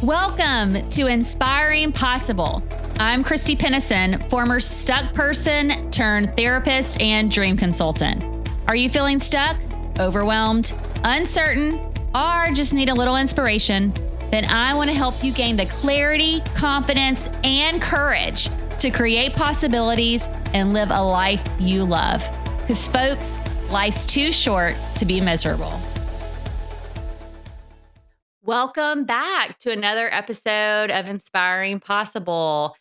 Welcome to Inspiring Possible. I'm Christy Pennison, former stuck person turned therapist and dream consultant. Are you feeling stuck, overwhelmed, uncertain, or just need a little inspiration? Then I want to help you gain the clarity, confidence, and courage to create possibilities and live a life you love. Because folks, life's too short to be miserable. Welcome back to another episode of Inspiring Possible.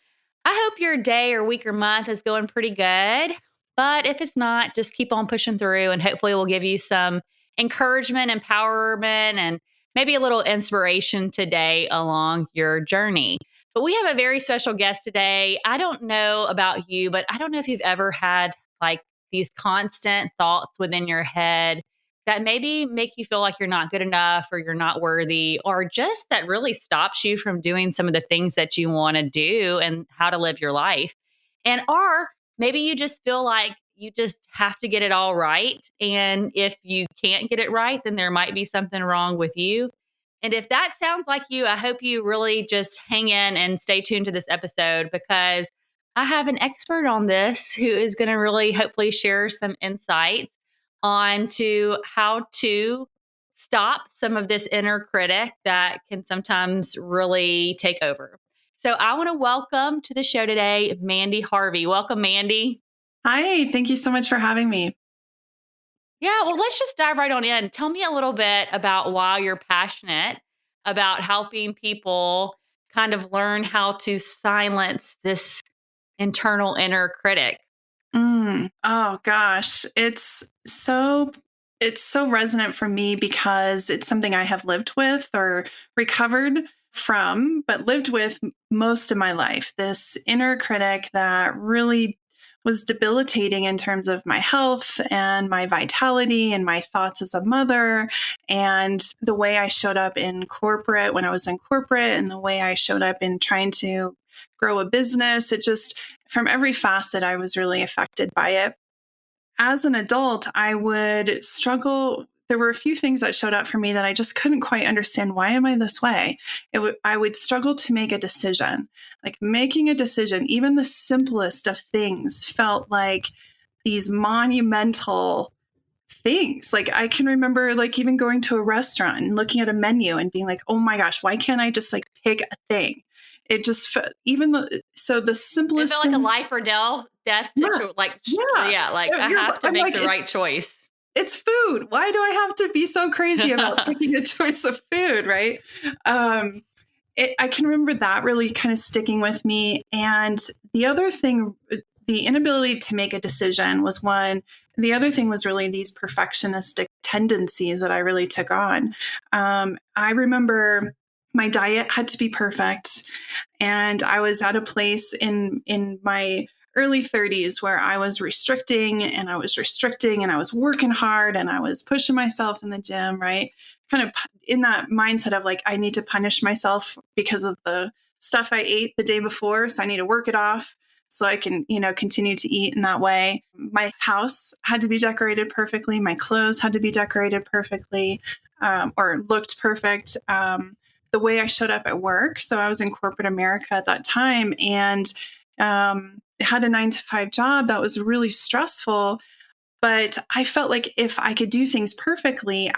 I hope your day or week or month is going pretty good, but if it's not, just keep on pushing through and hopefully we'll give you some encouragement, empowerment, and maybe a little inspiration today along your journey. But we have a very special guest today. I don't know about you, but I don't know if you've ever had like these constant thoughts within your head that maybe make you feel like you're not good enough or you're not worthy, or just that really stops you from doing some of the things that you want to do and how to live your life. Or maybe you just feel like you just have to get it all right. And if you can't get it right, then there might be something wrong with you. And if that sounds like you, I hope you really just hang in and stay tuned to this episode, because I have an expert on this who is going to really hopefully share some insights on to how to stop some of this inner critic that can sometimes really take over. So I want to welcome to the show today, Mandy Harvey. Welcome, Mandy. Hi, thank you so much for having me. Yeah, well, let's just dive right on in. Tell me a little bit about why you're passionate about helping people kind of learn how to silence this internal inner critic. Oh gosh, it's so resonant for me because it's something I have lived with or recovered from, but lived with most of my life. This inner critic that really was debilitating in terms of my health and my vitality and my thoughts as a mother and the way I showed up in corporate when I was in corporate and the way I showed up in trying to grow a business. It just, from every facet, I was really affected by it. As an adult, I would struggle. There were a few things that showed up for me that I just couldn't quite understand. Why am I this way? I would struggle to make a decision. Like making a decision, even the simplest of things felt like these monumental things. Like I can remember like even going to a restaurant and looking at a menu and being like, oh my gosh, why can't I just like pick a thing? It just so the simplest It felt like a life or death situation. Like I have to make the right choice. It's food. Why do I have to be so crazy about picking a choice of food, right? I can remember that really kind of sticking with me. And the other thing, the inability to make a decision was one. The other thing was really these perfectionistic tendencies that I really took on. I remember my diet had to be perfect. And I was at a place in my early 30s where I was restricting and I was working hard and I was pushing myself in the gym, right? Kind of in that mindset of like, I need to punish myself because of the stuff I ate the day before. So I need to work it off so I can, continue to eat in that way. My house had to be decorated perfectly. My clothes had to be decorated perfectly or looked perfect. The way I showed up at work. So I was in corporate America at that time and had a 9-to-5 job that was really stressful. But I felt like if I could do things perfectly,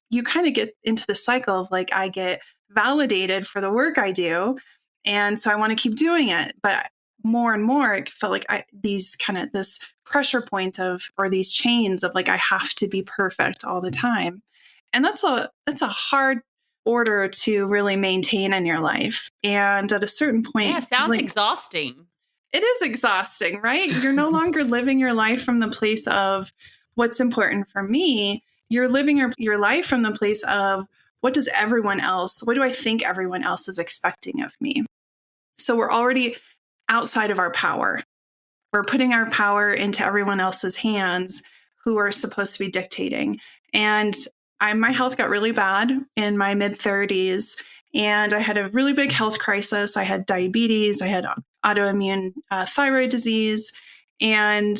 you kind of get into the cycle of like, I get validated for the work I do. And so I want to keep doing it. But more and more, it felt like this pressure point or these chains of like, I have to be perfect all the time. And that's a hard order to really maintain in your life. And at a certain point, Yeah, sounds exhausting. It is exhausting, right? You're no longer living your life from the place of what's important for me. You're living your life from the place of what do I think everyone else is expecting of me? So we're already outside of our power. We're putting our power into everyone else's hands who are supposed to be dictating. And my health got really bad in my mid-30s, and I had a really big health crisis. I had diabetes. I had autoimmune thyroid disease. And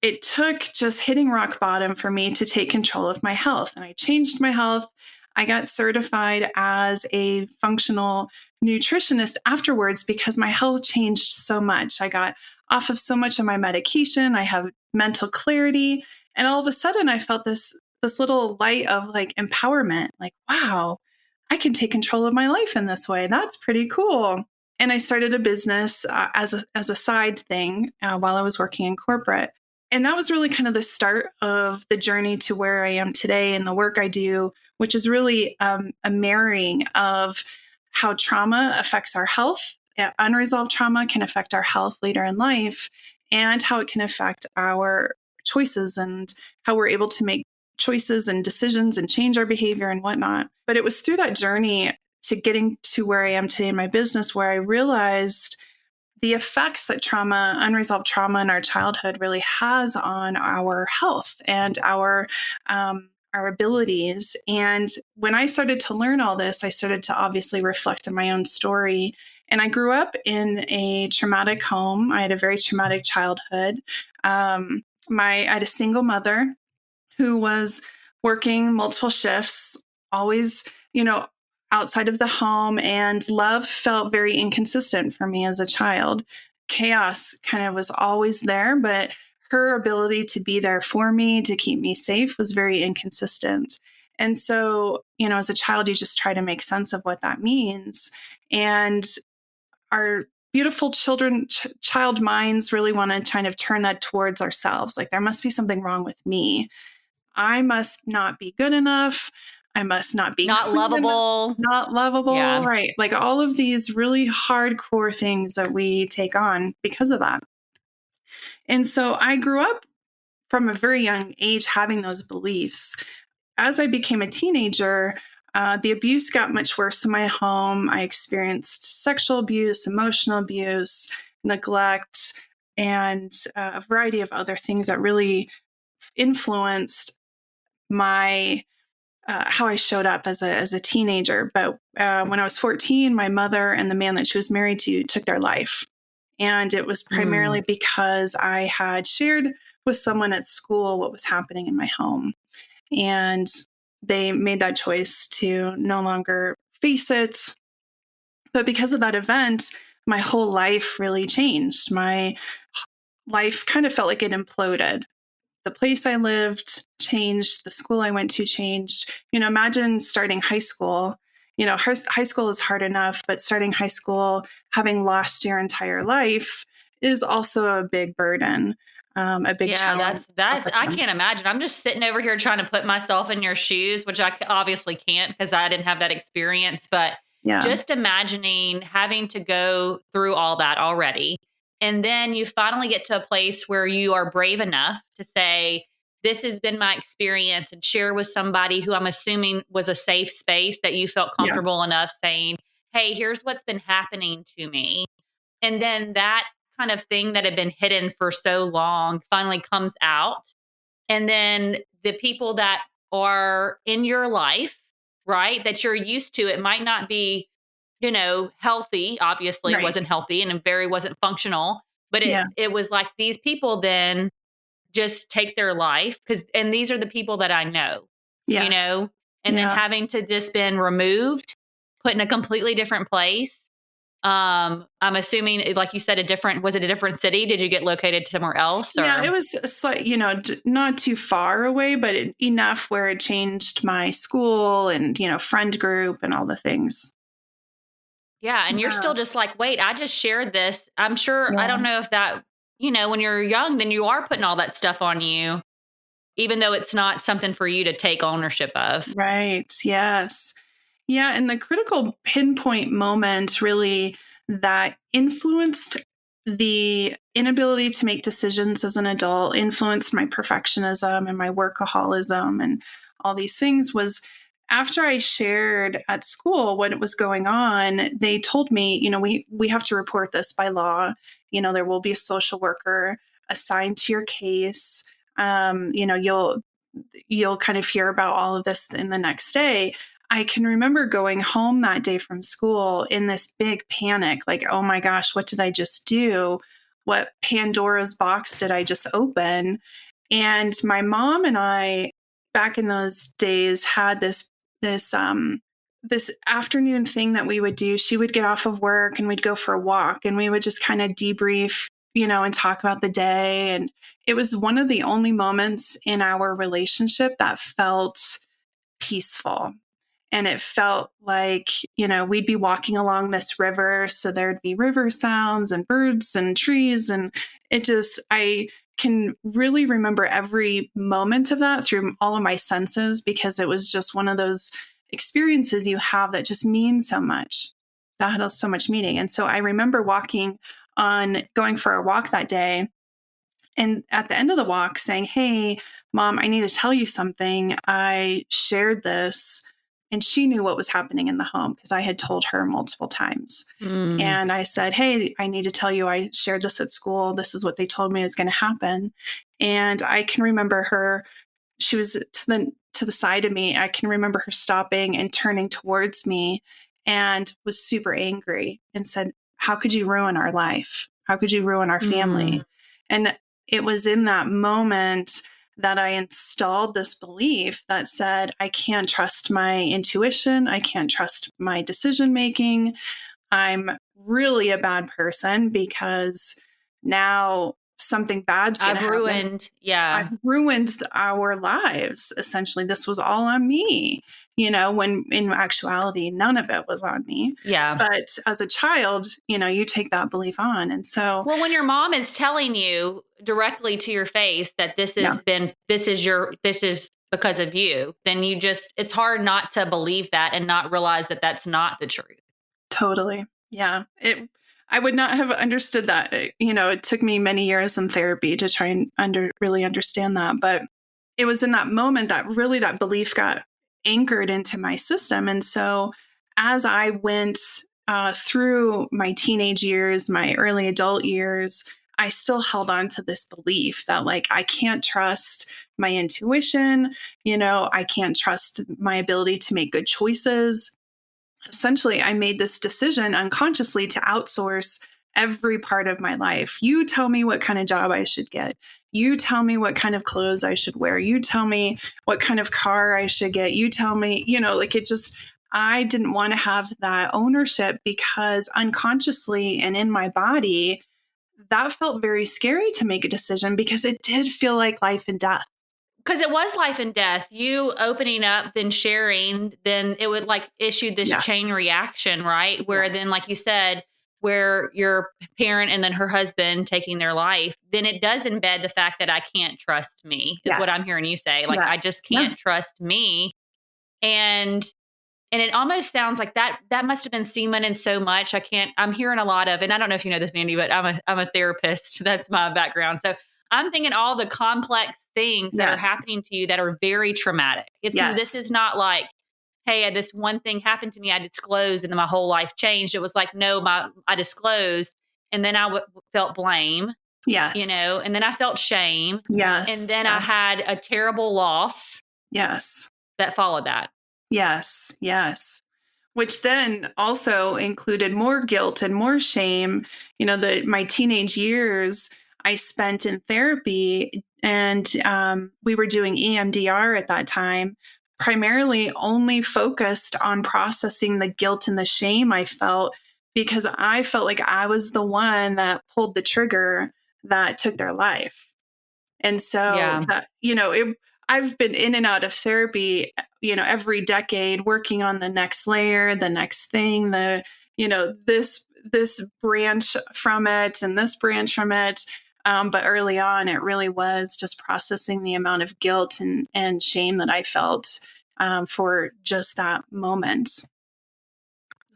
it took just hitting rock bottom for me to take control of my health. And I changed my health. I got certified as a functional nutritionist afterwards because my health changed so much. I got off of so much of my medication. I have mental clarity. And all of a sudden I felt this little light of like empowerment, like, wow, I can take control of my life in this way. That's pretty cool. And I started a business as a side thing while I was working in corporate. And that was really kind of the start of the journey to where I am today and the work I do, which is really a marrying of how trauma affects our health. Unresolved trauma can affect our health later in life, and how it can affect our choices and how we're able to make choices and decisions and change our behavior and whatnot. But it was through that journey to getting to where I am today in my business where I realized the effects that trauma, unresolved trauma in our childhood really has on our health and our abilities. And when I started to learn all this, I started to obviously reflect on my own story. And I grew up in a traumatic home. I had a very traumatic childhood. I had a single mother who was working multiple shifts, always, outside of the home, and love felt very inconsistent for me as a child. Chaos kind of was always there, but her ability to be there for me, to keep me safe, was very inconsistent. And so, as a child, you just try to make sense of what that means. And our beautiful child minds really want to kind of turn that towards ourselves. Like, there must be something wrong with me. I must not be good enough. I must not be Not clean enough, lovable. not lovable, Yeah. right? Like all of these really hardcore things that we take on because of that. And so I grew up from a very young age having those beliefs. As I became a teenager, the abuse got much worse in my home. I experienced sexual abuse, emotional abuse, neglect, and a variety of other things that really influenced my how I showed up as a teenager. But when I was 14, my mother and the man that she was married to took their life, and it was primarily Mm. because I had shared with someone at school what was happening in my home, and they made that choice to no longer face it. But because of that event, my whole life really changed. My life kind of felt like it imploded. The place I lived changed, the school I went to changed. Imagine starting high school. High school is hard enough, but starting high school, having lost your entire life, is also a big burden, a big Yeah, challenge to that's I overcome. can't imagine. I'm just sitting over here trying to put myself in your shoes, which obviously can't because I didn't have that experience. But Yeah, just imagining having to go through all that already. And then you finally get to a place where you are brave enough to say, this has been my experience, and share with somebody who I'm assuming was a safe space that you felt yeah, comfortable enough saying, hey, here's what's been happening to me. And then that kind of thing that had been hidden for so long finally comes out. And then the people that are in your life, right, that you're used to, it might not be, healthy. Obviously, it right. wasn't healthy and it very wasn't functional. But it Yeah, it was like these people then just take their life and these are the people that I know, you yes, know, and then yeah. having to just been removed, put in a completely different place. I'm assuming, like you said, was it a different city? Did you get located somewhere else Yeah, it or? was a slight, not too far away, but enough where it changed my school and, friend group and all the things. Yeah. And you're Yeah, still just like, wait, I just shared this. I'm sure, I yeah. don't know if that, when you're young, then you are putting all that stuff on you, even though it's not something for you to take ownership of. Right. Yes. Yeah. And the critical pinpoint moment really that influenced the inability to make decisions as an adult, influenced my perfectionism and my workaholism and all these things was after I shared at school what was going on, they told me, we have to report this by law. There will be a social worker assigned to your case. You'll kind of hear about all of this in the next day. I can remember going home that day from school in this big panic, like, oh my gosh, what did I just do? What Pandora's box did I just open? And my mom and I, back in those days, had this this this afternoon thing that we would do. She would get off of work and we'd go for a walk and we would just kind of debrief, and talk about the day. And it was one of the only moments in our relationship that felt peaceful. And it felt like, we'd be walking along this river. So there'd be river sounds and birds and trees. And I can really remember every moment of that through all of my senses, because it was just one of those experiences you have that just means so much. That had so much meaning. And so I remember going for a walk that day. And at the end of the walk saying, "Hey, Mom, I need to tell you something. I shared this." And she knew what was happening in the home because I had told her multiple times. Mm. And I said, "Hey, I need to tell you, I shared this at school. This is what they told me is going to happen." And I can remember she was to the side of me. I can remember her stopping and turning towards me and was super angry and said, "How could you ruin our life? How could you ruin our Mm. family?" And it was in that moment that I installed this belief that said, I can't trust my intuition. I can't trust my decision making. I'm really a bad person because now something bad's going to I've happen. ruined, I've yeah. ruined our lives. Essentially, this was all on me, when in actuality, none of it was on me. Yeah. But as a child, you take that belief on. And so, Well, when your mom is telling you directly to your face that yeah, this is because of you, then it's hard not to believe that and not realize that that's not the truth. totally. Yeah. I would not have understood that. It took me many years in therapy to try and really understand that. But it was in that moment that really that belief got anchored into my system. And so as I went through my teenage years, my early adult years, I still held on to this belief that, like, I can't trust my intuition. I can't trust my ability to make good choices. Essentially, I made this decision unconsciously to outsource every part of my life. You tell me what kind of job I should get. You tell me what kind of clothes I should wear. You tell me what kind of car I should get. You tell me, like it just, I didn't want to have that ownership because unconsciously and in my body, that felt very scary to make a decision because it did feel like life and death. Because it was life and death. You opening up, then sharing, then it would like issue this chain Yes. reaction, right? Where Yes. then, like you said, where your parent and then her husband taking their life, then it does embed the fact that I can't trust me, is what Yes. I'm hearing you say. Like, Yeah. I just Yeah. can't trust me. And it almost sounds like that must have been semen in so much. I'm hearing a lot of, and I don't know if you know this, Mandy, but I'm a therapist. That's my background. So I'm thinking all the complex things that are Yes. happening to you that are very traumatic. This Yes. is not like, hey, this one thing happened to me, I disclosed and my whole life changed. It was like, no, I disclosed and then felt blame, Yes. and then I felt shame. And Yes. then I Yeah. had a terrible loss Yes. that followed that. Yes. Yes. Which then also included more guilt and more shame. My teenage years I spent in therapy, and we were doing EMDR at that time, primarily only focused on processing the guilt and the shame I felt because I felt like I was the one that pulled the trigger that took their life. And so Yeah. I've been in and out of therapy, every decade working on the next layer, the next thing, this branch from it and this branch from it. But early on, it really was just processing the amount of guilt and shame that I felt for just that moment.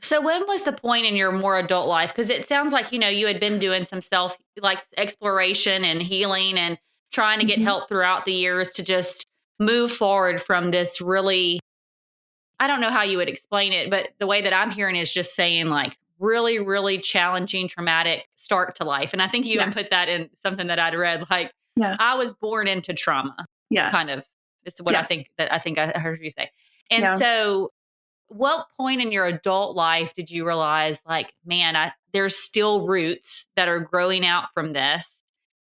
So when was the point in your more adult life? Because it sounds like, you had been doing some self like exploration and healing and trying to get Mhm. help throughout the years to just move forward from this really, I don't know how you would explain it, but the way that I'm hearing is just saying like really, really challenging, traumatic start to life. And I think you even Yes. put that in something that I'd read, like Yeah. I was born into trauma, kind Yes. of. This is what Yes. I think I heard you say. And Yeah. so what point in your adult life did you realize like, man, there's still roots that are growing out from this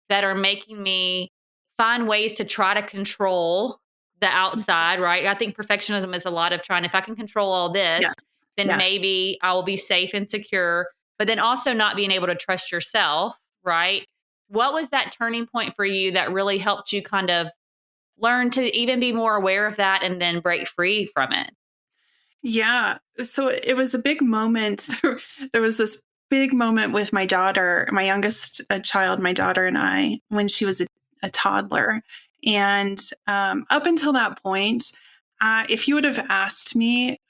that are making me find ways to try to control the Mhm. outside, right? I think perfectionism is a lot of trying, if I can control all Yes. this, then Yes. maybe I will be safe and secure, but then also not being able to trust yourself, right? What was that turning point for you that really helped you kind of learn to even be more aware of that and then break free from it? Yeah. So it was a big moment. There was this big moment with my daughter, my youngest child, my daughter and I, when she was a toddler. And up until that point, if you would have asked me,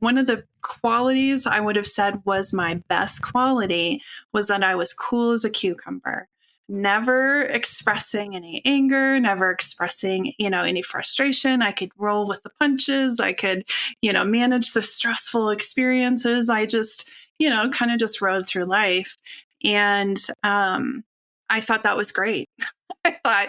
one of the qualities I would have said was my best quality was that I was cool as a cucumber, never expressing any anger, never expressing, any frustration. I could roll with the punches. I could, manage the stressful experiences. I just, kind of just rode through life. And I thought that was great. I thought,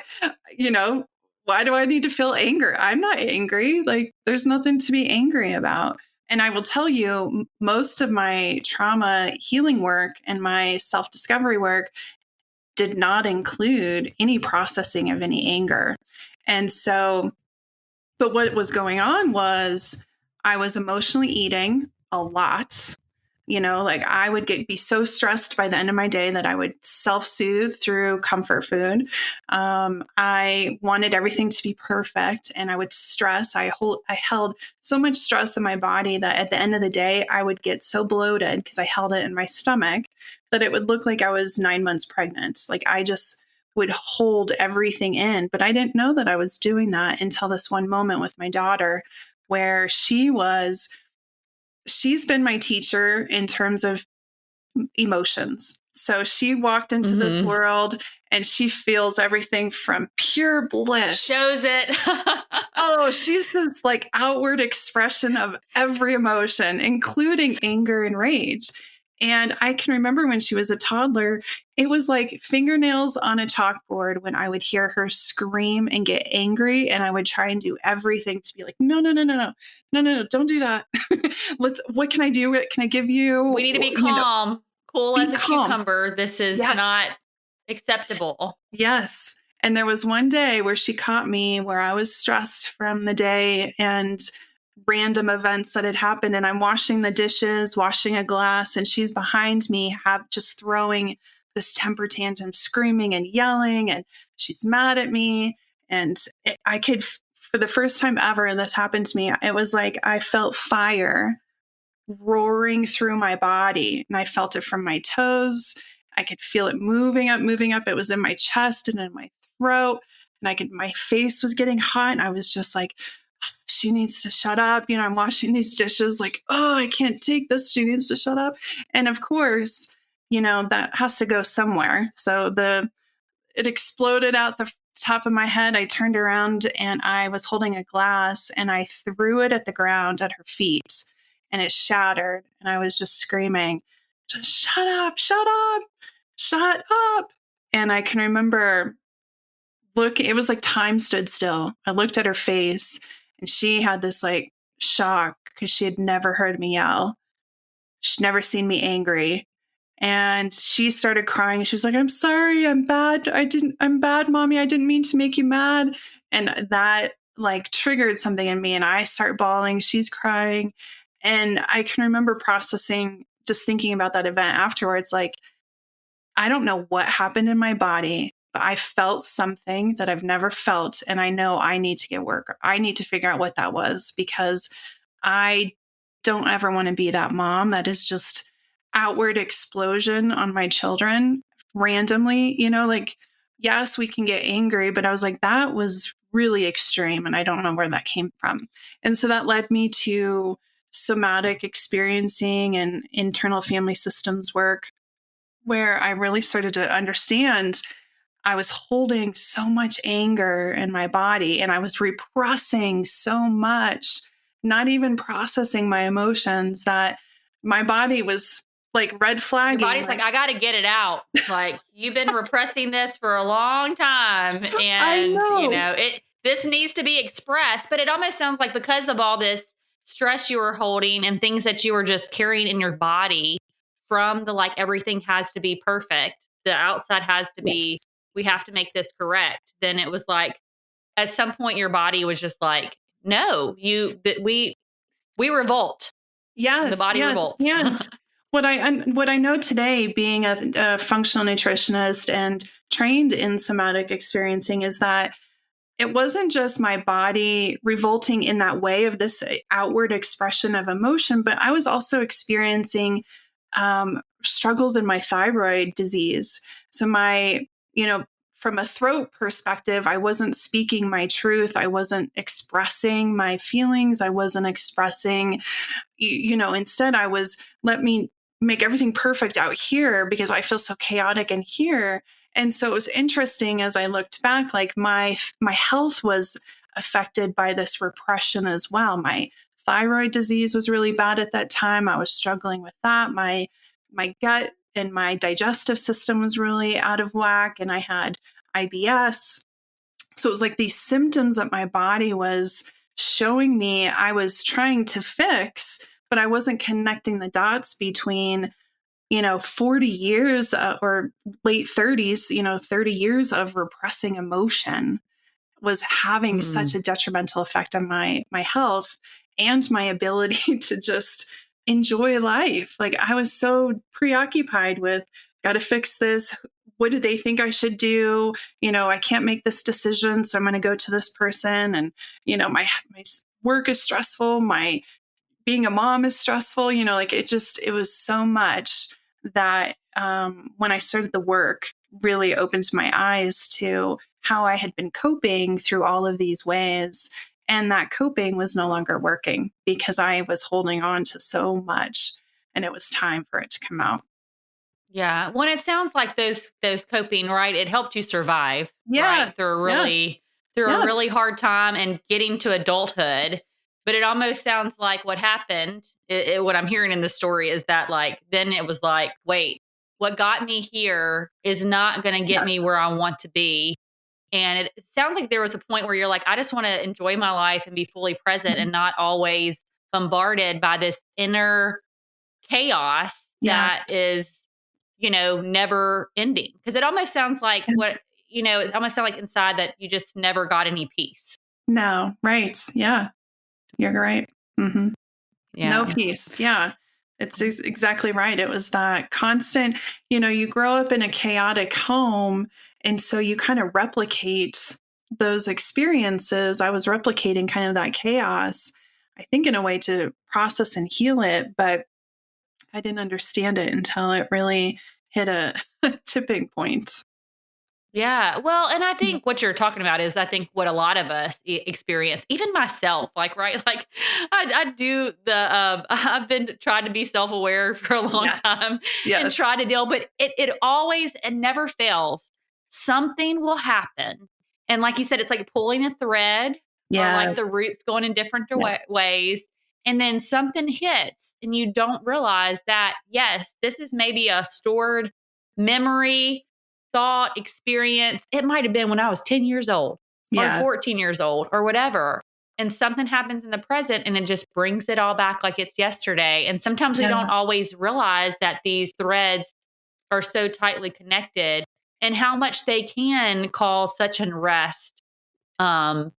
you know, why do I need to feel anger? I'm not angry. Like, there's nothing to be angry about. And I will tell you, most of my trauma healing work and my self discovery work did not include any processing of any anger. And so, but what was going on was I was emotionally eating a lot. Like I would be so stressed by the end of my day that I would self-soothe through comfort food. I wanted everything to be perfect, and I would stress. I held so much stress in my body that at the end of the day, I would get so bloated because I held it in my stomach that it would look like I was 9 months pregnant. Like I just would hold everything in. But I didn't know that I was doing that until this one moment with my daughter where she's been my teacher in terms of emotions. So she walked into this Mhm. world and she feels everything from pure bliss. Shows it. Oh, she's this like outward expression of every emotion, including anger and rage. And I can remember when she was a toddler, it was like fingernails on a chalkboard when I would hear her scream and get angry. And I would try and do everything to be like, no, no, no, no, no, no, no, no, don't do that. What can I do? What can I give We you? need to be You know, calm, cool be as a calm. cucumber. This is Yes. not acceptable. Yes. And there was one day where she caught me where I was stressed from the day and random events that had happened. And I'm washing the dishes, washing a glass, and she's behind me, just throwing this temper tantrum, screaming and yelling. And she's mad at me. And I could, for the first time ever, this happened to me, it was like I felt fire roaring through my body. And I felt it from my toes. I could feel it moving up, moving up. It was in my chest and in my throat. And my face was getting hot. And I was just like, she needs to shut up. I'm washing these dishes like, oh, I can't take this. She needs to shut up. And of course, that has to go somewhere. So it exploded out the top of my head. I turned around and I was holding a glass and I threw it at the ground at her feet and it shattered. And I was just screaming, just shut up, shut up, shut up. And I can remember it was like time stood still. I looked at her face and she had this like shock because she had never heard me yell. She'd never seen me angry. And she started crying. She was like, I'm sorry. I'm bad. I'm bad, mommy. I didn't mean to make you mad. And that like triggered something in me. And I start bawling. She's crying. And I can remember processing, just thinking about that event afterwards. Like, I don't know what happened in my body, but I felt something that I've never felt. And I know I need to get work. I need to figure out what that was because I don't ever want to be that mom that is just outward explosion on my children randomly, like, yes, we can get angry, but I was like, that was really extreme. And I don't know where that came from. And so that led me to somatic experiencing and internal family systems work, where I really started to understand I was holding so much anger in my body and I was repressing so much, not even processing my emotions, that my body was like red Your flagging. body's like, Like, I got to get it out. Like, you've been repressing this for a long time. I And, know. this needs to be expressed. But it almost sounds like because of all this stress you were holding and things that you were just carrying in your body from the like, everything has to be perfect, the outside has to be, Yes. we have to make this correct. Then it was like, at some point your body was just like, no, we revolt. The Yes, body yes, revolts. and what I know today, being a functional nutritionist and trained in somatic experiencing, is that it wasn't just my body revolting in that way of this outward expression of emotion, but I was also experiencing struggles in my thyroid disease. So from a throat perspective, I wasn't speaking my truth. I wasn't expressing my feelings. I wasn't expressing, instead I was, let me make everything perfect out here because I feel so chaotic in here. And so it was interesting as I looked back, like my health was affected by this repression as well. My thyroid disease was really bad at that time. I was struggling with that. My gut and my digestive system was really out of whack, and I had IBS. So it was like these symptoms that my body was showing me I was trying to fix, but I wasn't connecting the dots between, 40 years or late 30s, 30 years of repressing emotion was having such Mm. a detrimental effect on my health and my ability to just enjoy life. Like I was so preoccupied with, got to fix this. What do they think I should do? I can't make this decision, so I'm going to go to this person. And my work is stressful. My being a mom is stressful. Like it was so much that when I started the work, really opened my eyes to how I had been coping through all of these ways. And that coping was no longer working because I was holding on to so much, and it was time for it to come out. Yeah. When it sounds like those coping, right? It helped you survive, Yeah. right? Through a Yes. Yeah. really hard time and getting to adulthood. But it almost sounds like what happened, what I'm hearing in the story is that like then it was like, wait, what got me here is not going to get Yes. me where I want to be. And it sounds like there was a point where you're like, I just want to enjoy my life and be fully present Mhm. and not always bombarded by this inner chaos Yes. that is, never ending. Because it almost sounds like it almost sounds like inside that you just never got any peace. No. Right. Yeah. You're right. Hmm. No Yeah. peace. Yeah. Exactly right. It was that constant, you grow up in a chaotic home. And so you kind of replicate those experiences. I was replicating kind of that chaos, I think, in a way to process and heal it. But I didn't understand it until it really hit a tipping point. Yeah. Well, and I Yeah. think what you're talking about is, I think, what a lot of us experience, even myself, like, right? Like, I do I've been trying to be self aware for a long Yes. time and Yes. try to deal, but it always, it never fails. Something will happen. And like you said, it's like pulling a thread or Yeah. like the roots going in different Yes. ways. And then something hits and you don't realize that, yes, this is maybe a stored memory, thought, experience. It might have been when I was 10 years old or Yes. 14 years old or whatever. And something happens in the present and it just brings it all back like it's yesterday. And sometimes we Yeah. don't always realize that these threads are so tightly connected and how much they can cause such unrest, um,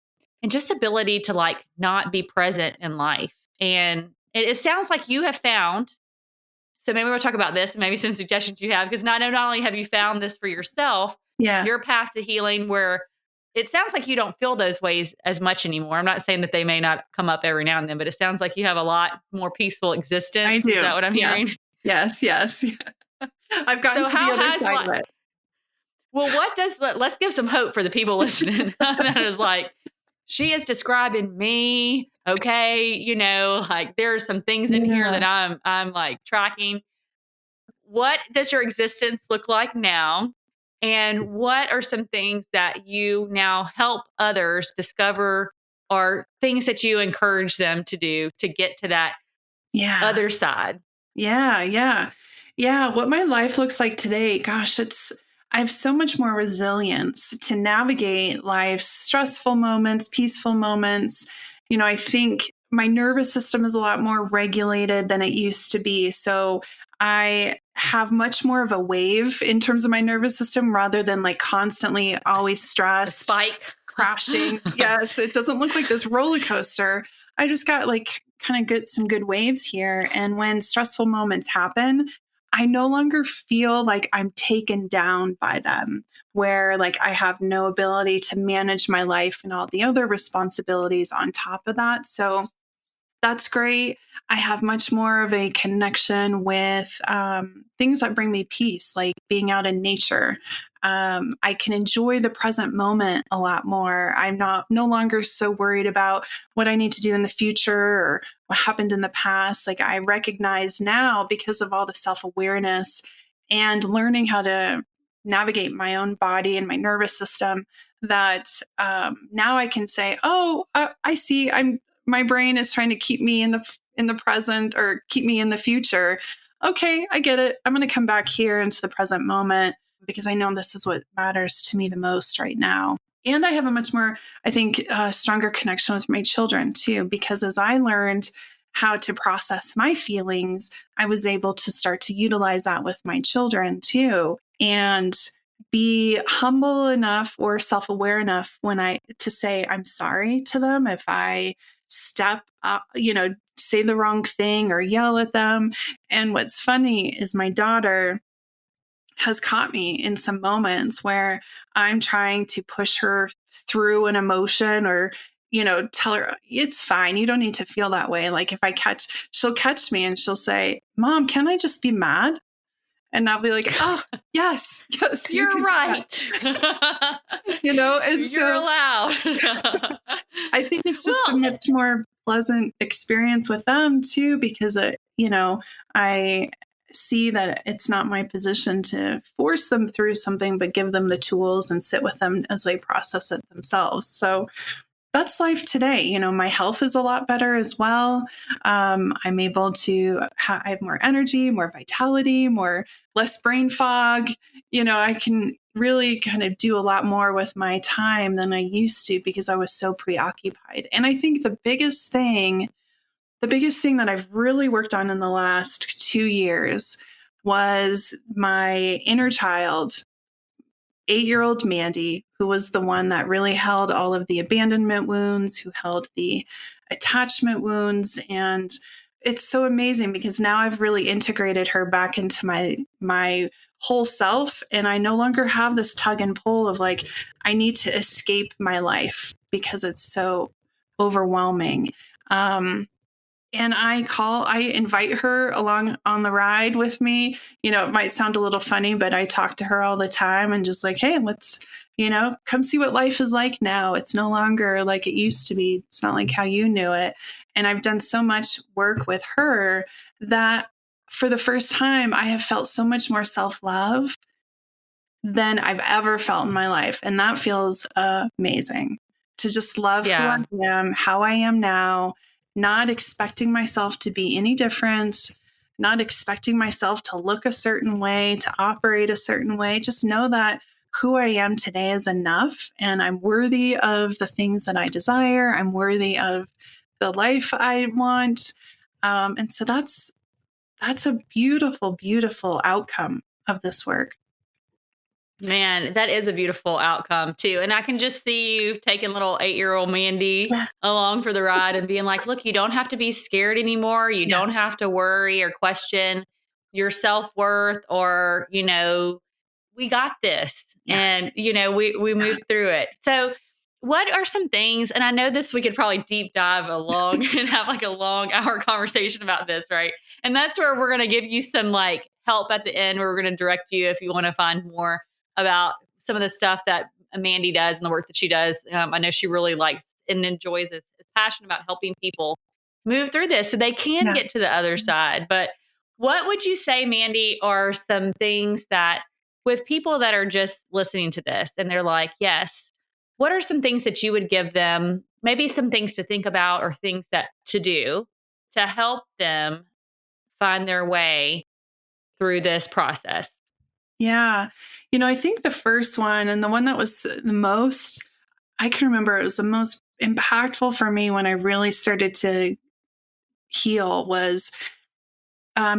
and just ability to like not be present in life. And it sounds like you have found, so maybe we'll talk about this and maybe some suggestions you have, because not only have you found this for yourself, Yeah. your path to healing where it sounds like you don't feel those ways as much anymore. I'm not saying that they may not come up every now and then, but it sounds like you have a lot more peaceful I existence. Is do. that what I'm Yes. hearing? Yes. Yes. I've gotten So to the how other has side of like, it. well, let's give some hope for the people listening. That is like, she is describing me. Okay. Like there are some things in here Yeah. that I'm like tracking. What does your existence look like now? And what are some things that you now help others discover, or things that you encourage them to do to get to that Yeah. other side? Yeah. Yeah. Yeah. What my life looks like today, gosh, I have so much more resilience to navigate life's stressful moments, peaceful moments. I think my nervous system is a lot more regulated than it used to be. So I have much more of a wave in terms of my nervous system rather than like constantly A, s- always a stressed. spike. crashing. Yes, it doesn't look like this roller coaster. I just got like kind of some good waves here. And when stressful moments happen, I no longer feel like I'm taken down by them, where like I have no ability to manage my life and all the other responsibilities on top of that. So that's great. I have much more of a connection with things that bring me peace, like being out in nature. I can enjoy the present moment a lot more. I'm not no longer so worried about what I need to do in the future or what happened in the past. Like I recognize now because of all the self awareness and learning how to navigate my own body and my nervous system that now I can say, oh, I see. My brain is trying to keep me in the present or keep me in the future. Okay, I get it. I'm going to come back here into the present moment because I know this is what matters to me the most right now. And I have a much more, I think, stronger connection with my children too, because as I learned how to process my feelings, I was able to start to utilize that with my children too. And be humble enough or self-aware enough to say I'm sorry to them if I step up, say the wrong thing or yell at them. And what's funny is my daughter has caught me in some moments where I'm trying to push her through an emotion or tell her it's fine. You don't need to feel that way. Like if she'll catch me and she'll say, Mom, can I just be mad? And I'll be like, oh, yes, yes, you You're can do that. right. And You're so allowed. I think it's just a Well, much more pleasant experience with them too, because I see that it's not my position to force them through something, but give them the tools and sit with them as they process it themselves. So that's life today. My health is a lot better as well. I'm able to I have more energy, more vitality, less brain fog. I can really kind of do a lot more with my time than I used to because I was so preoccupied. And I think the biggest thing that I've really worked on in the last 2 years was my inner child, 8-year-old Mandy, who was the one that really held all of the abandonment wounds, who held the attachment wounds. And it's so amazing because now I've really integrated her back into my whole self. And I no longer have this tug and pull of like, I need to escape my life because it's so overwhelming. And I invite her along on the ride with me. It might sound a little funny, but I talk to her all the time and just like, hey, let's, come see what life is like now. It's no longer like it used to be. It's not like how you knew it. And I've done so much work with her that for the first time, I have felt so much more self love than I've ever felt in my life. And that feels amazing to just love who I yeah. am, how I am now, not expecting myself to be any different, not expecting myself to look a certain way, to operate a certain way. Just know that who I am today is enough and I'm worthy of the things that I desire. I'm worthy of the life I want. And so that's a beautiful, beautiful outcome of this work. Man, that is a beautiful outcome too. And I can just see you taking little 8-year-old Mandy Yeah. along for the ride and being like, look, you don't have to be scared anymore. You don't Yes. have to worry or question your self-worth or, we got this. Yes. And, we Yeah. moved through it. So what are some things, and I know this we could probably deep dive along and have like a long hour conversation about this, right? And that's where we're going to give you some like help at the end where we're going to direct you if you want to find more about some of the stuff that Mandy does and the work that she does. I know she really likes and enjoys this. Is passionate about helping people move through this so they can get to Yes. the other side. But what would you say, Mandy, are some things that with people that are just listening to this and they're like, yes, what are some things that you would give them, maybe some things to think about or things that to do to help them find their way through this process? Yeah. I think the first one and the one that was the most, I can remember it was the most impactful for me when I really started to heal was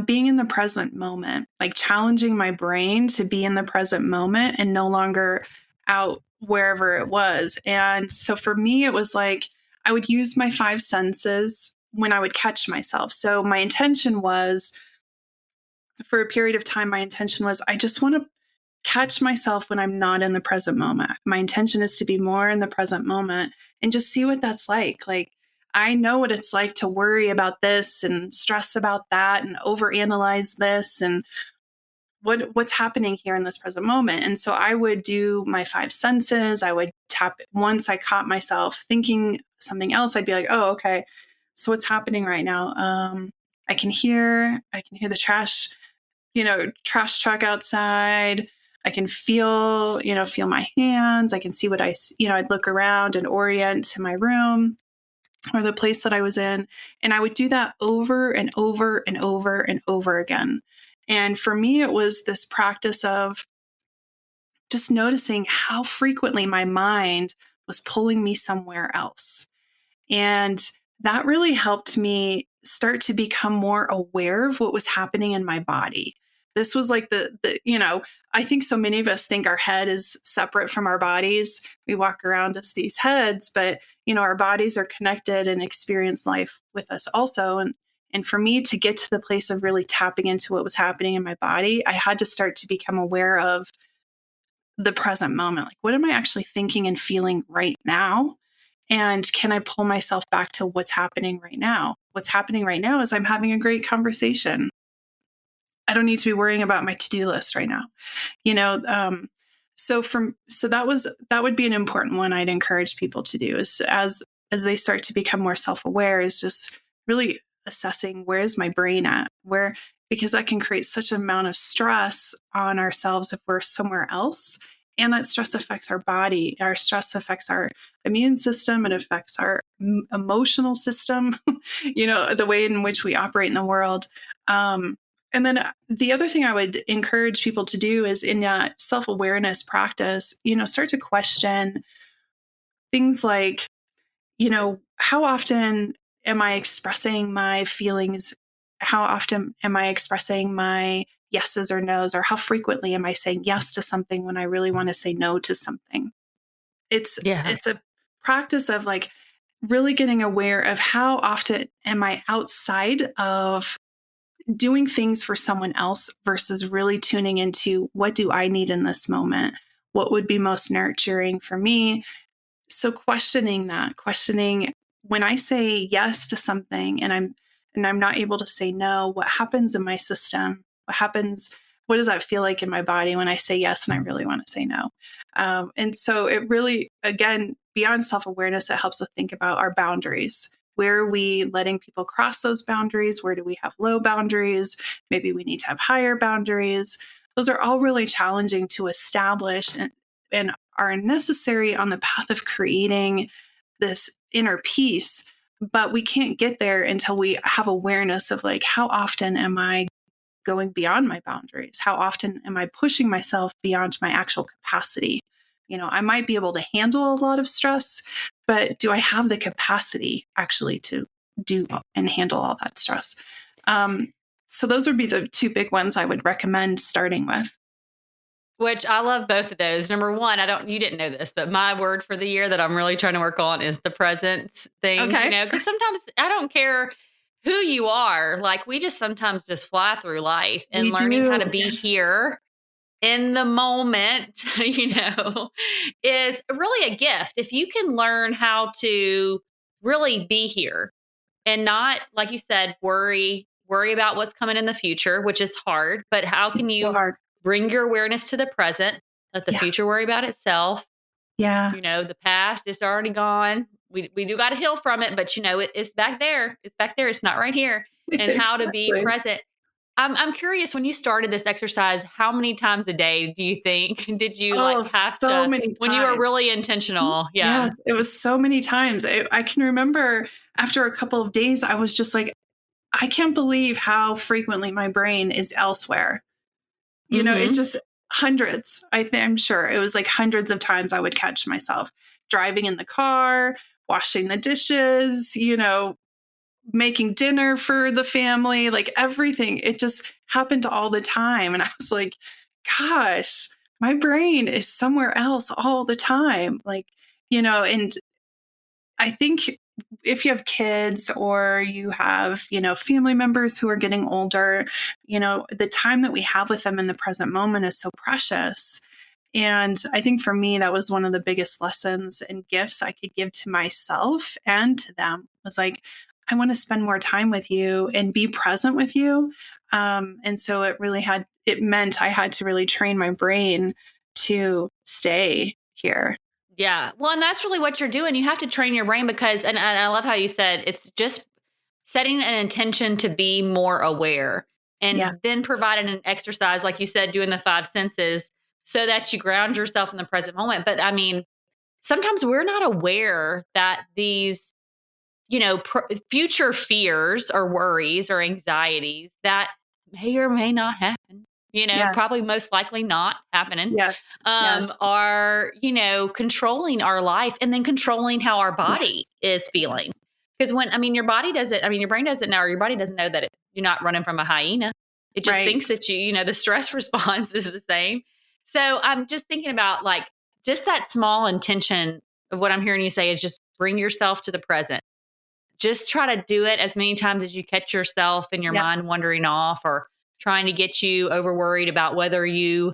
being in the present moment, like challenging my brain to be in the present moment and no longer out wherever it was. And so for me, it was like I would use my five senses when I would catch myself. So my intention was, for a period of time, my intention was I just want to catch myself when I'm not in the present moment. My intention is to be more in the present moment and just see what that's like. Like, I know what it's like to worry about this and stress about that and overanalyze this and what's happening here in this present moment. And so I would do my five senses. I would tap it. Once I caught myself thinking something else, I'd be like, oh, okay. So what's happening right now? I can hear the trash, trash truck outside. I can feel my hands. I can see I'd look around and orient to my room or the place that I was in. And I would do that over and over and over and over again. And for me, it was this practice of just noticing how frequently my mind was pulling me somewhere else. And that really helped me start to become more aware of what was happening in my body. This was like I think so many of us think our head is separate from our bodies. We walk around as these heads, but our bodies are connected and experience life with us also. And for me to get to the place of really tapping into what was happening in my body, I had to start to become aware of the present moment. Like, what am I actually thinking and feeling right now? And can I pull myself back to what's happening right now? What's happening right now is I'm having a great conversation. I don't need to be worrying about my to-do list right now. You know, that would be an important one I'd encourage people to do is as they start to become more self-aware is just really assessing where is my brain at? Because that can create such an amount of stress on ourselves if we're somewhere else. And that stress affects our body. Our stress affects our immune system. It affects our emotional system, the way in which we operate in the world. And then the other thing I would encourage people to do is in that self-awareness practice, start to question things like, how often am I expressing my feelings? How often am I expressing my yeses or nos? Or how frequently am I saying yes to something when I really want to say no to something? It's Yeah. it's a practice of like really getting aware of how often am I outside of doing things for someone else versus really tuning into what do I need in this moment? What would be most nurturing for me? So questioning when I say yes to something and I'm not able to say no, what happens in my system? What does that feel like in my body when I say yes and I really want to say no? And so it really, again, beyond self-awareness, it helps us think about our boundaries. Where are we letting people cross those boundaries? Where do we have low boundaries? Maybe we need to have higher boundaries. Those are all really challenging to establish and are necessary on the path of creating this inner peace. But we can't get there until we have awareness of like, how often am I going beyond my boundaries? How often am I pushing myself beyond my actual capacity? I might be able to handle a lot of stress, but do I have the capacity actually to do and handle all that stress? So those would be the two big ones I would recommend starting with. Which I love both of those. Number one, you didn't know this, but my word for the year that I'm really trying to work on is the presence thing, Okay. because sometimes I don't care who you are. Like, we just sometimes just fly through life, and We learning how to do. be Yes. here in the moment, is really a gift. If you can learn how to really be here and not, like you said, worry about what's coming in the future, which is hard, but how can It's so you hard. bring your awareness to the present, let the Yeah. future worry about itself? Yeah. The past is already gone. We do got to heal from it, but it's back there. It's back there. It's not right here. And how to be Exactly. present. I'm curious, when you started this exercise, how many times a day do you think did you like Oh, have so to, many when you were times. really intentional? Yeah. Yes, it was so many times. I can remember after a couple of days, I was just like, I can't believe how frequently my brain is elsewhere. It Mhm. just hundreds. I'm sure it was like hundreds of times I would catch myself driving in the car, washing the dishes, making dinner for the family, like everything. It just happened all the time. And I was like, gosh, my brain is somewhere else all the time. Like, and I think if you have kids or you have, family members who are getting older, the time that we have with them in the present moment is so precious. And I think for me, that was one of the biggest lessons and gifts I could give to myself and to them was like, I want to spend more time with you and be present with you. And so it meant I had to really train my brain to stay here. Yeah. Well, and that's really what you're doing. You have to train your brain because, and I love how you said it's just setting an intention to be more aware Yeah. and then providing an exercise, like you said, doing the five senses so that you ground yourself in the present moment. But I mean, sometimes we're not aware that these, future fears or worries or anxieties that may or may not happen, Yeah. probably most likely not happening, Yes. Yes. are, controlling our life and then controlling how our body Yes. is feeling. Yes. Because your body doesn't, your brain doesn't know, or your body doesn't know that you're not running from a hyena. It just Right. thinks that the stress response is the same. So I'm just thinking about like, just that small intention of what I'm hearing you say is just bring yourself to the present. Just try to do it as many times as you catch yourself in your Yep. mind wandering off or trying to get you over worried about whether you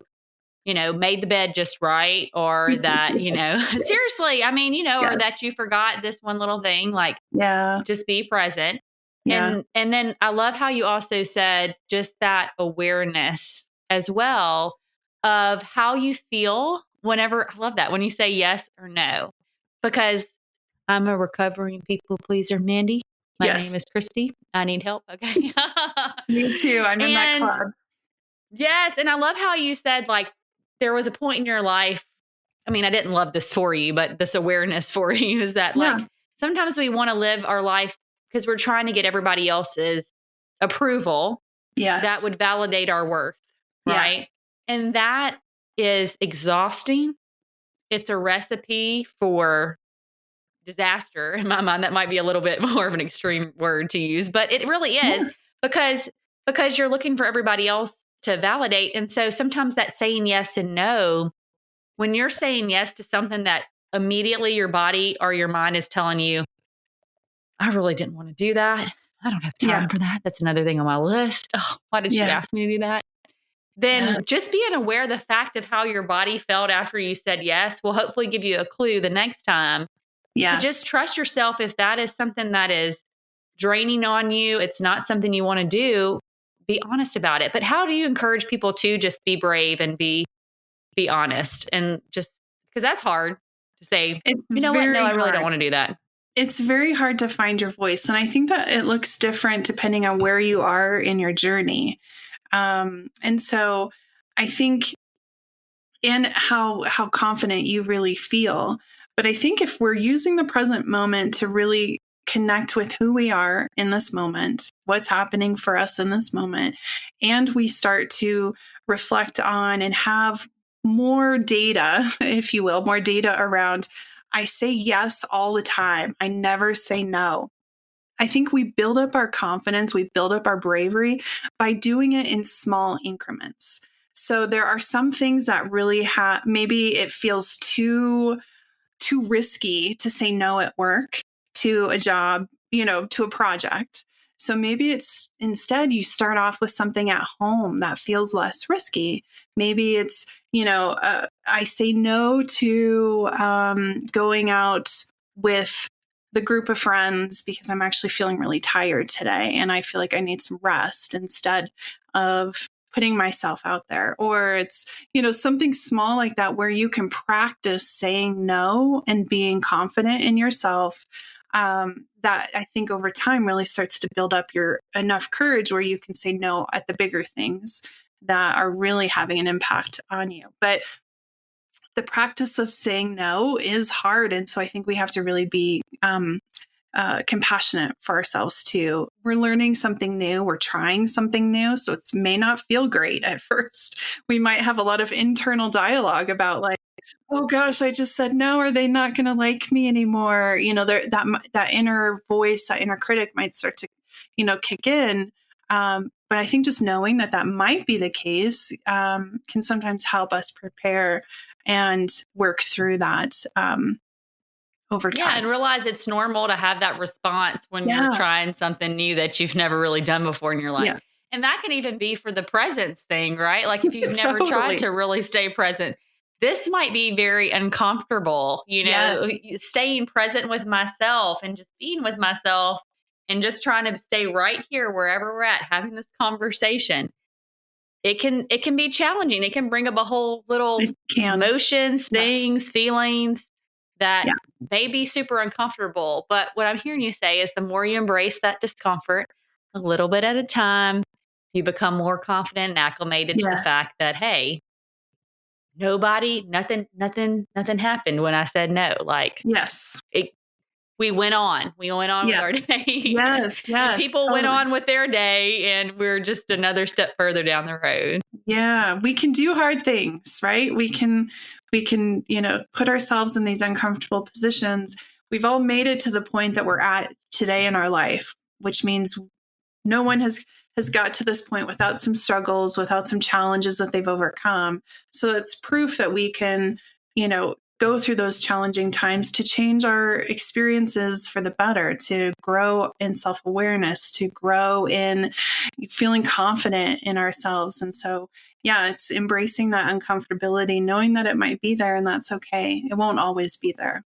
made the bed just right or that, seriously, or Yeah. that you forgot this one little thing, like Yeah. just be present. Yeah. And then I love how you also said just that awareness as well of how you feel whenever I love that when you say yes or no. Because I'm a recovering people pleaser, Mandy. My name Yes. is Christy. I need help. Okay. Me too. I'm in that And club. yes, and I love how you said like there was a point in your life. I mean, I didn't love this for you, but this awareness for you is that Yeah. like sometimes we want to live our life because we're trying to get everybody else's approval that Yes. would validate our worth, Yes. right? And that is exhausting. It's a recipe for disaster in my mind. That might be a little bit more of an extreme word to use, but it really is Yeah. because you're looking for everybody else to validate. And so sometimes that saying yes and no, when you're saying yes to something that immediately your body or your mind is telling you, I really didn't want to do that. I don't have Yeah. time for that. That's another thing on my list. Oh, why did she Yeah. ask me to do that? Yeah. Then just being aware of the fact of how your body felt after you said yes will hopefully give you a clue the next time to just Yes. trust yourself. If that is something that is draining on you, it's not something you want to do, be honest about it. But how do you encourage people to just be brave and be honest and just because that's hard to say, It's you know what? No, very I really don't hard. want to do that. It's very hard to find your voice. And I think that it looks different depending on where you are in your journey. And so I think and how confident you really feel. But I think if we're using the present moment to really connect with who we are in this moment, what's happening for us in this moment, and we start to reflect on and have more data, if you will, more data around, I say yes all the time. I never say no. I think we build up our confidence, we build up our bravery by doing it in small increments. So there are some things that really maybe it feels too risky to say no at work to a job, to a project. So maybe it's instead you start off with something at home that feels less risky. Maybe it's, I say no to going out with the group of friends because I'm actually feeling really tired today and I feel like I need some rest instead of putting myself out there. Or it's, something small like that where you can practice saying no and being confident in yourself. That I think over time really starts to build up your enough courage where you can say no at the bigger things that are really having an impact on you. But the practice of saying no is hard. And so I think we have to really be compassionate for ourselves too. We're learning something new. We're trying something new. So it may not feel great at first. We might have a lot of internal dialogue about like, oh gosh, I just said no. Are they not going to like me anymore? That inner voice, that inner critic might start to, kick in. But I think just knowing that that might be the case can sometimes help us prepare and work through that over Yeah, time. and realize it's normal to have that response when you're Yeah. trying something new that you've never really done before in your life. Yeah. And that can even be for the presence thing, right? Like if you've never tried Totally. to really stay present, this might be very uncomfortable, Yes. staying present with myself and just being with myself and just trying to stay right here wherever we're at having this conversation. It can be challenging. It can bring up a whole little It can. emotions, Yes. things, feelings that Yeah. may be super uncomfortable. But what I'm hearing you say is the more you embrace that discomfort a little bit at a time, you become more confident and acclimated to the Yes. fact that, hey, nothing happened when I said no. Like Yes. it, we went on with Yes. our day. Yes. Yes. People went Totally. on with their day and we're just another step further down the road. Yeah, we can do hard things, right? We can, put ourselves in these uncomfortable positions. We've all made it to the point that we're at today in our life, which means no one has got to this point without some struggles, without some challenges that they've overcome. So it's proof that we can, go through those challenging times to change our experiences for the better, to grow in self-awareness, to grow in feeling confident in ourselves. And so, yeah, it's embracing that uncomfortability, knowing that it might be there and that's okay. It won't always be there.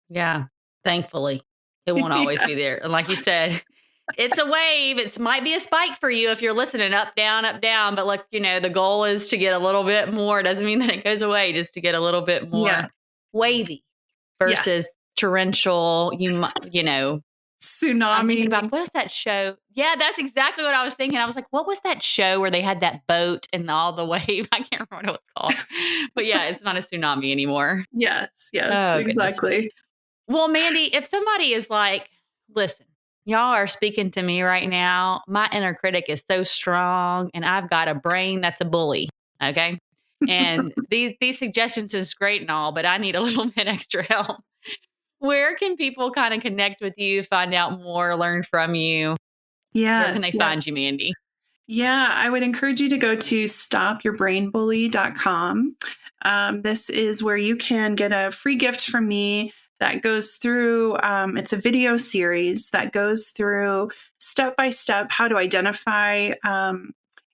Yeah, thankfully, it won't always Yeah. be there. And like you said, it's a wave. It might be a spike for you if you're listening up, down, up, down. But look, the goal is to get a little bit more. Doesn't mean that it goes away, just to get a little bit Yeah. more wavy Yeah. versus torrential. I'm thinking Tsunami. about what's that show? Yeah, that's exactly what I was thinking. I was like, what was that show where they had that boat and all the wave? I can't remember what it's called. But yeah, it's not a tsunami anymore. Yes. Yes. Oh goodness. Exactly. Well, Mandy, if somebody is like, listen, y'all are speaking to me right now. My inner critic is so strong and I've got a brain that's a bully. Okay. And these suggestions is great and all, but I need a little bit extra help. Where can people kind of connect with you, find out more, learn from you? Where can Yes. they Yes. find you, Mandy? Yeah, I would encourage you to go to stopyourbrainbully.com. This is where you can get a free gift from me that goes through, it's a video series that goes through step by step how to identify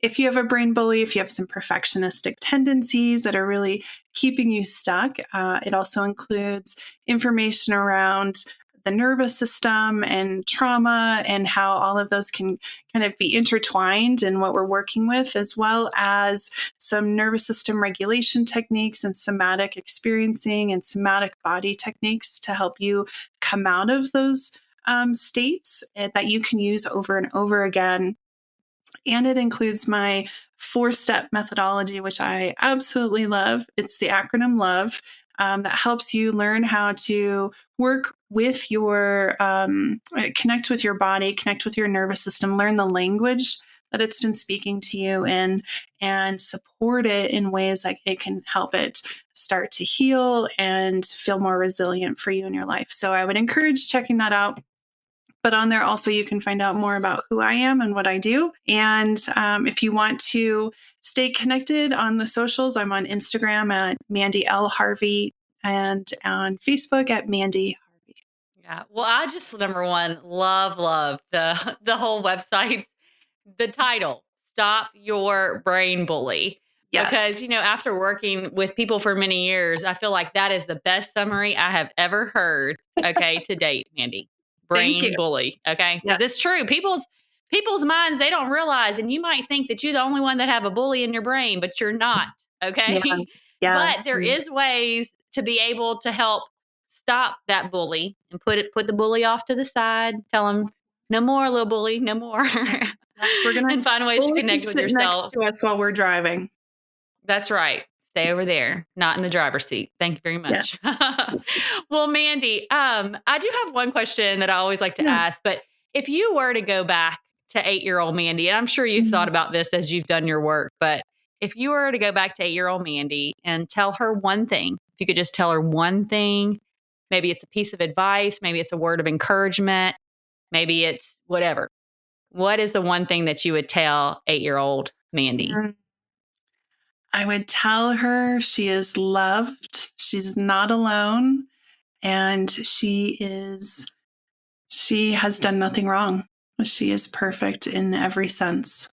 if you have a brain bully, if you have some perfectionistic tendencies that are really keeping you stuck. It also includes information around the nervous system and trauma and how all of those can kind of be intertwined in what we're working with, as well as some nervous system regulation techniques and somatic experiencing and somatic body techniques to help you come out of those states that you can use over and over again. And it includes my 4-step methodology, which I absolutely love. It's the acronym LOVE. That helps you learn how to work with connect with your body, connect with your nervous system, learn the language that it's been speaking to you in, and support it in ways that it can help it start to heal and feel more resilient for you in your life. So I would encourage checking that out. But on there also, you can find out more about who I am and what I do. And if you want to stay connected on the socials, I'm on Instagram at Mandy L. Harvey and on Facebook at Mandy Harvey. Yeah. Well, I just number one, love the whole website. The title, Stop Your Brain Bully. Yes. Because, after working with people for many years, I feel like that is the best summary I have ever heard, okay, to date, Mandy. Thank Brain you. bully, okay? Yes. Because it's true. People's minds, they don't realize, and you might think that you're the only one that have a bully in your brain, but you're not, Yeah. okay? But Yes. there is ways to be able to help stop that bully and put the bully off to the side, tell him, no more, little bully, no more. Yes. We're going to And find ways to bully can connect with sit next yourself. to us while we're driving. That's right. Stay over there, not in the driver's seat. Thank you very Yeah. much. Well, Mandy, I do have one question that I always like to Yeah. ask, but if you were to go back to 8-year-old Mandy, and I'm sure you've thought Mhm. about this as you've done your work, but if you were to go back to 8-year-old Mandy and tell her one thing, if you could just tell her one thing, maybe it's a piece of advice, maybe it's a word of encouragement, maybe it's whatever. what is the one thing that you would tell 8-year-old Mandy? Mm. I would tell her she is loved, she's not alone, and she has done nothing wrong. She is perfect in every sense.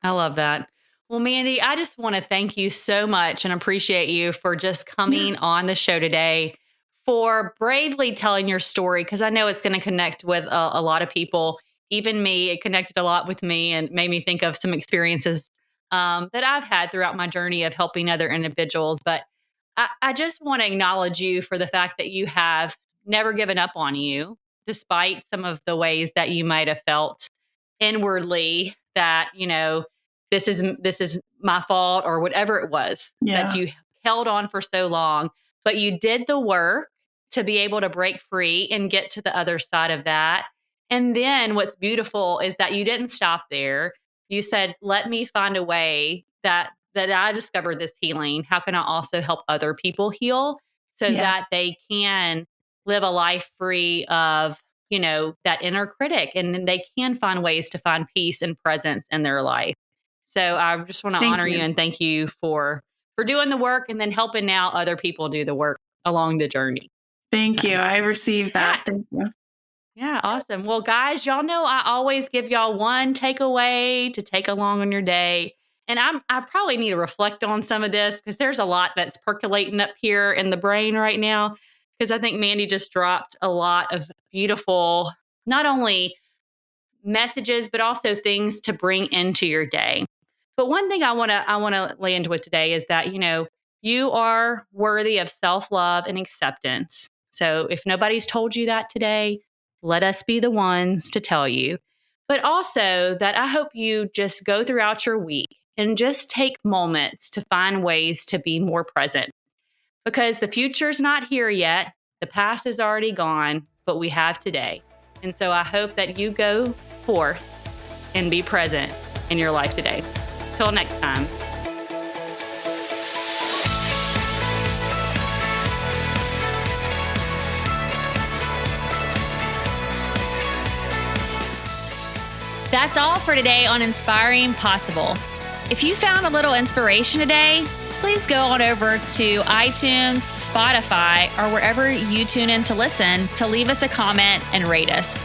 I love that. Well, Mandy, I just want to thank you so much and appreciate you for just Yeah. coming on the show today, for bravely telling your story, because I know it's going to connect with a lot of people. Even me, it connected a lot with me and made me think of some experiences that I've had throughout my journey of helping other individuals. But I just want to acknowledge you for the fact that you have never given up on you, despite some of the ways that you might have felt inwardly that, this is my fault or whatever it was that Yeah. you held on for so long, but you did the work to be able to break free and get to the other side of that. And then what's beautiful is that you didn't stop there. You said, let me find a way that I discovered this healing. How can I also help other people heal so Yeah. that they can live a life free of, that inner critic, and then they can find ways to find peace and presence in their life. So I just want to Thank honor you you. and thank you for doing the work and then helping now other people do the work along the journey. Thank So, you. I received yeah. that. Thank you. Yeah, awesome. Well, guys, y'all know I always give y'all one takeaway to take along on your day. And I probably need to reflect on some of this because there's a lot that's percolating up here in the brain right now. Because I think Mandy just dropped a lot of beautiful, not only messages, but also things to bring into your day. But one thing I want to land with today is that, you are worthy of self-love and acceptance. So if nobody's told you that today, let us be the ones to tell you. But also that I hope you just go throughout your week and just take moments to find ways to be more present, because the future's not here yet. The past is already gone, but we have today. And so I hope that you go forth and be present in your life today. Till next time. That's all for today on Inspiring Possible. If you found a little inspiration today, please go on over to iTunes, Spotify, or wherever you tune in to listen to leave us a comment and rate us.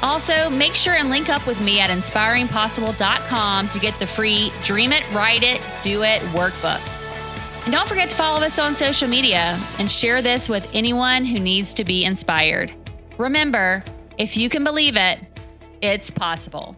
Also, make sure and link up with me at inspiringpossible.com to get the free Dream It, Write It, Do It workbook. And don't forget to follow us on social media and share this with anyone who needs to be inspired. Remember, if you can believe it, it's possible.